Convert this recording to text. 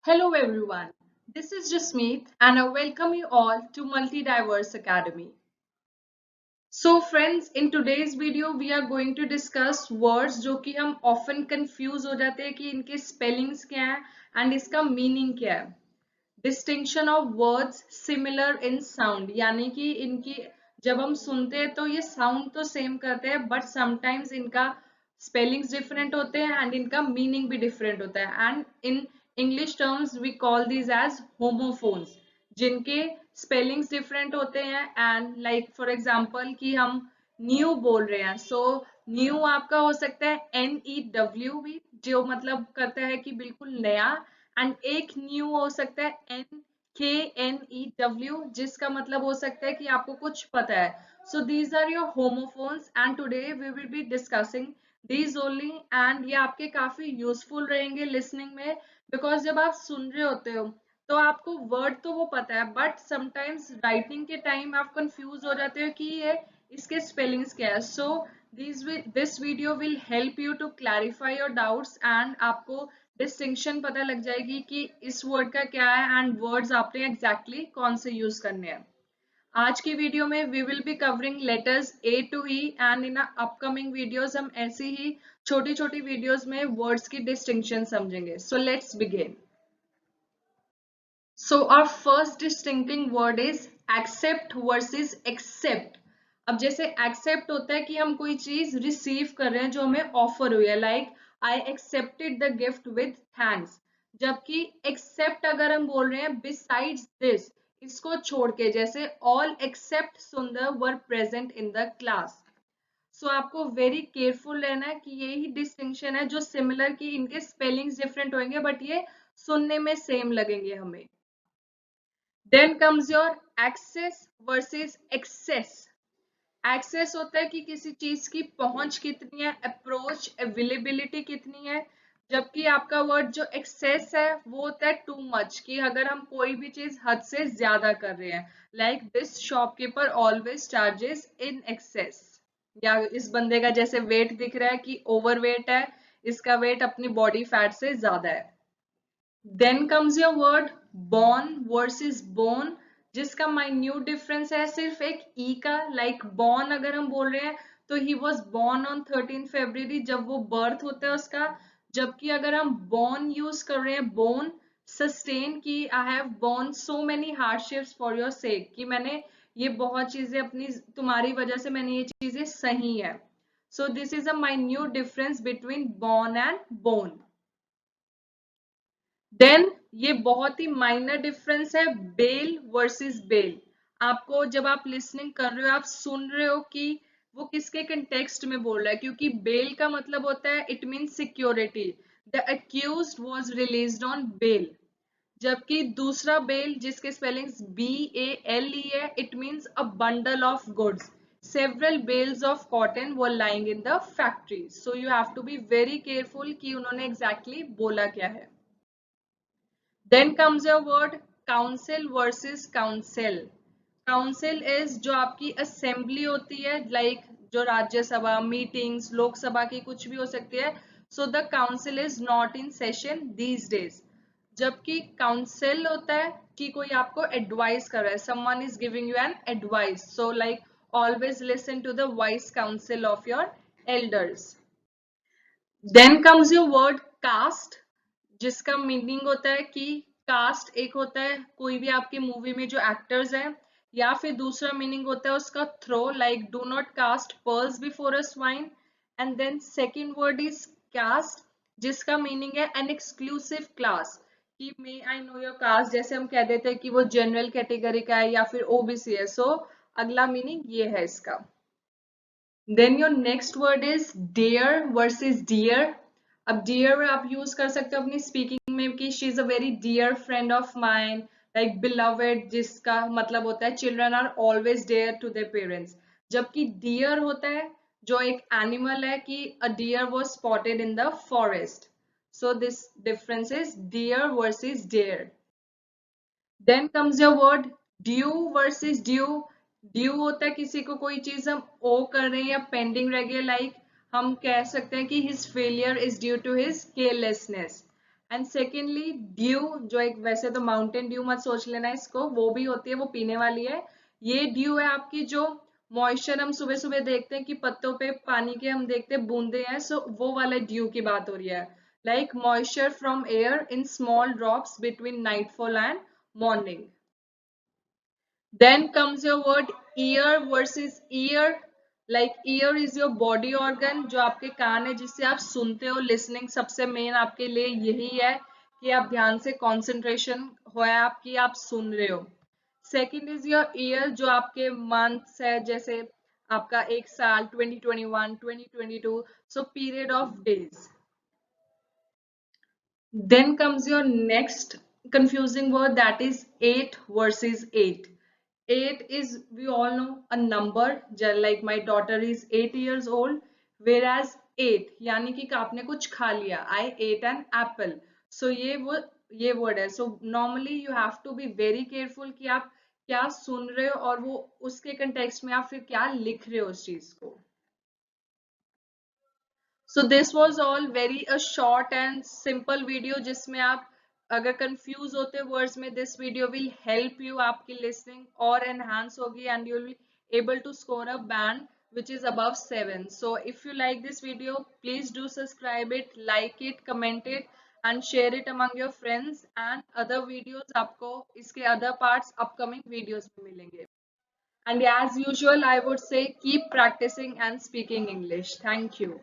Hello everyone, this is Jasmeet and I welcome you all to Multi-Diverse Academy. So friends, in today's video we are going to discuss words जो कि हम often confuse हो जाते हैं कि इनके spellings क्या हैं and इसका meaning क्या है. Distinction of words similar in sound यानी कि इनकी जब हम सुनते हैं तो ये sound तो same करते हैं but sometimes इनका spellings different होते हैं and इनका meaning भी different होता है and in English terms we call these as homophones जिनके spellings different होते हैं and like for example कि हम new बोल रहे हैं so new आपका हो सकता है NEW भी जो मतलब करता है कि बिल्कुल नया एंड एक न्यू हो सकता है NKNEW जिसका मतलब हो सकता है कि आपको कुछ पता है so these are your homophones and today we will be discussing these only and ये आपके काफी यूजफुल रहेंगे लिसनिंग में बिकॉज जब आप सुन रहे होते हो तो आपको वर्ड तो वो पता है बट समटाइम्स राइटिंग के टाइम आप कंफ्यूज हो जाते हो कि ये इसके स्पेलिंग्स क्या है so this video will help you to clarify your doubts and आपको डिस्टिंक्शन पता लग जाएगी कि इस वर्ड का क्या है एंड वर्ड्स आपने एग्जैक्टली कौन से यूज करने हैं. आज की वीडियो में we will be covering letters A to E and in upcoming videos हम ऐसी ही छोटी छोटी वीडियोस में वर्ड्स की डिस्टिंक्शन समझेंगे. So let's begin. So our first distincting word is accept versus accept. अब जैसे accept होता है कि हम कोई चीज रिसीव कर रहे हैं जो हमें ऑफर हुई है like I accepted the gift with thanks जबकि accept अगर हम बोल रहे हैं besides this इसको छोड़ के जैसे all except सुंदर were present in the class. सो आपको वेरी केयरफुल रहना है कि यही डिस्टिंक्शन है जो सिमिलर की इनके स्पेलिंग्स डिफरेंट होंगे बट ये सुनने में सेम लगेंगे हमें. Then comes your access versus excess. Access होता है कि किसी चीज की पहुंच कितनी है अप्रोच अवेलेबिलिटी कितनी है जबकि आपका वर्ड जो एक्सेस है वो होता है टू मच कि अगर हम कोई भी चीज हद से ज्यादा कर रहे हैं like this shopkeeper always charges in excess या इस बंदे का जैसे वेट दिख रहा है कि ओवर वेट है इसका वेट अपनी बॉडी फैट से ज्यादा है. Then comes your word born versus born जिसका माइन्यूट डिफरेंस है सिर्फ एक ई का लाइक born अगर हम बोल रहे हैं तो ही वॉज born ऑन 13 फरवरी जब वो बर्थ होता है उसका जबकि अगर हम born यूज कर रहे हैं born सस्टेन की I have borne so many hardships for your sake कि मैंने ये बहुत चीजें अपनी तुम्हारी वजह से मैंने ये चीजें सही है. So this is a minute difference between born and born. Then ये बहुत ही माइनर डिफरेंस है बेल वर्सेस बेल. आपको जब आप लिसनिंग कर रहे हो आप सुन रहे हो कि वो किसके कंटेक्स्ट में बोल रहा है क्योंकि बेल का मतलब होता है it mean security. The accused was released on bail जबकि दूसरा बेल जिसके स्पेलिंग्स BALE है it means a bundle of goods. Several bales of cotton were lying in the factory so you have to be very careful कि उन्होंने exactly बोला क्या है. Then comes your word council versus council. Council is जो आपकी assembly होती है like जो राज्यसभा मीटिंग्स लोकसभा की कुछ भी हो सकती है. So the council is not in session these days. जबकि council होता है कि कोई आपको advice कर रहा है someone is giving you an advice. So like always listen to the wise counsel of your elders. Then comes your word caste जिसका मीनिंग होता है कि कास्ट एक होता है कोई भी आपकी मूवी में जो एक्टर्स हैं या फिर दूसरा मीनिंग होता है उसका throw like do not cast pearls before a swine. And then second word is caste जिसका मीनिंग है एन एक्सक्लूसिव क्लास कि may I know your caste जैसे हम कह देते हैं कि वो जनरल कैटेगरी का है या फिर ओबीसी है. सो अगला मीनिंग ये है इसका. Then your next word is dare versus dear. अब डियर आप यूज कर सकते हो अपनी स्पीकिंग में कि she is a very dear friend of mine like beloved जिसका मतलब होता है children are always dare to their parents जबकि डियर होता है जो एक एनिमल है कि a deer was spotted in the forest. So this difference is dear versus dare. Then comes your word due versus due. Due होता है किसी को कोई चीज हम ओ कर रहे हैं या पेंडिंग रह गया लाइक हम कह सकते हैं कि his failure is due to his carelessness. And secondly due, जो एक वैसे तो माउंटेन ड्यू मत सोच लेना इसको, वो भी होती है, वो पीने वाली है। ये ड्यू है आपकी जो मॉइस्चर हम सुबह सुबह देखते हैं कि पत्तों पे पानी के हम देखते हैं बूंदे हैं, सो वो वाले ड्यू की बात हो रही है। Like moisture from air in small drops between nightfall and morning. Then comes your word ear versus ear. Like ear is your body organ, जो आपके कान है जिससे आप सुनते हो। लिसनिंग सबसे मेन आपके लिए यही है कि आप ध्यान से कंसंट्रेशन हो है आपकी, आप सुन रहे हो। सेकंड इज योर ईयर, जो आपके मंथ्स है, जैसे आपका एक साल 2021 2022, so period of days. Then comes your next confusing word, that is 8 versus 8. 8 is, we all know, a number, like my daughter is 8 years old, whereas 8 यानी कि आपने कुछ खा लिया, I ate an apple. So ये word है. So normally you have to be very careful कि आप क्या सुन रहे हो और वो उसके context में आप फिर क्या लिख रहे हो उस चीज को. So this was all very a short and simple video जिसमें आप अगर confuse होते words में, this video will help you, आपकी listening और enhance होगी and you will be able to score a band which is above 7. So if you like this video, please do subscribe it, like it, comment it and share it among your friends, and other videos आपको इसके other parts upcoming videos में मिलेंगे. And as usual, I would say keep practicing and speaking English. Thank you.